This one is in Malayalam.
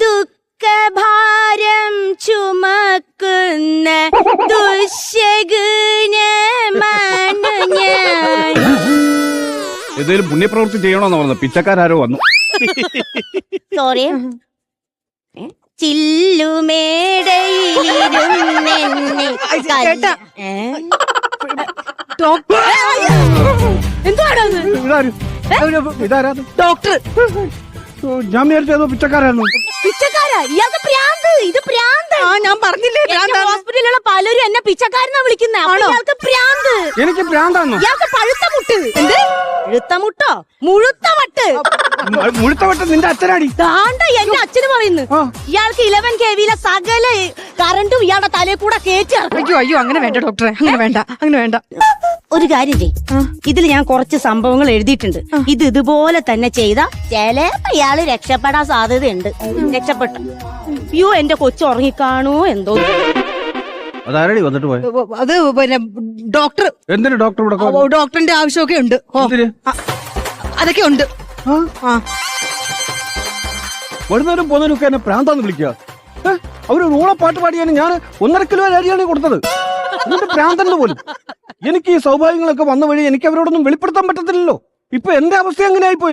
ദുഃഖഭാരം ചുമക്കുന്ന ദുശ്ശകുനമാണ് ഞാൻ. ഏതെങ്കിലും പുണ്യപ്രവൃത്തി ചെയ്യണമെന്ന് പറഞ്ഞു, പിച്ചക്കാരോ വന്നു. സോറി. ചില്ലുമേടയിലിരുന്നെന്നെ ഇതാരാ? ഡോക്ടർ. ഞാൻ വിചാരിച്ചതോ പിച്ചക്കാരായിരുന്നു. പിച്ചക്കാരാ? ഇയാൾക്ക് പ്രാന്ത്. ഇത് പ്രാന്ത്. ഞാൻ പറഞ്ഞില്ലേ ഹോസ്പിറ്റലിലുള്ള പലരും എന്നെ പിച്ചക്കാരനാ വിളിക്കുന്നത്. ഇയാൾക്ക് പ്രാന്ത്. എനിക്ക് പ്രാന്താന്നോ? ഇയാൾക്ക് പഴുത്ത മുട്ട്. എന്ത് പഴുത്ത മുട്ടോ? മുഴുത്ത വട്ട്. മുഴുത്ത വട്ട് നിന്റെ അച്ഛനാടി. താണ്ട എന്റെ അച്ഛന് പറയുന്നു. ഇയാൾക്ക് 11 kVയിലെ സകല കറണ്ടും ഇയാളുടെ തലയിൽ കൂടെ കയറ്റി. അയ്യോ അങ്ങനെ വേണ്ട ഡോക്ടറെ, അങ്ങനെ വേണ്ട. ഒരു കാര്യം ചെയ്, ഇതിൽ ഞാൻ കുറച്ച് സംഭവങ്ങൾ എഴുതിയിട്ടുണ്ട്. ഇത് ഇതുപോലെ തന്നെ ചെയ്ത ചിലപ്പോ ഇയാള് രക്ഷപ്പെടാൻ സാധ്യതയുണ്ട്. രക്ഷപ്പെട്ടു. അയ്യോ എന്റെ കൊച്ചു ഉറങ്ങിക്കാണോ എന്തോ. അതാരടി വന്നിട്ട് പോയ? അത് പിന്നെ ഡോക്ടർ. എന്തിനു ഡോക്ടർ ഇവിടെ? ഡോക്ടറിന്റെ ആവശ്യമൊക്കെ ഉണ്ട്. അതൊക്കെ ഉണ്ട്. വരുന്നവരും പോകുന്നവരും ഒക്കെ എന്നെ പ്രാന്താന്ന് വിളിക്കുക. അവര് റൂളപ്പാട്ട് പാടിയാണ് ഞാൻ 1.5 കിലോ അരിയാണ് കൊടുത്തത്. എന്നിട്ട് പ്രാന്തന്റെ പോലും. എനിക്ക് ഈ സൗഭാഗ്യങ്ങളൊക്കെ വന്ന വഴി എനിക്ക് അവരോടൊന്നും വെളിപ്പെടുത്താൻ പറ്റത്തില്ലല്ലോ. ഇപ്പൊ എന്റെ അവസ്ഥ എങ്ങനെയായിപ്പോയി?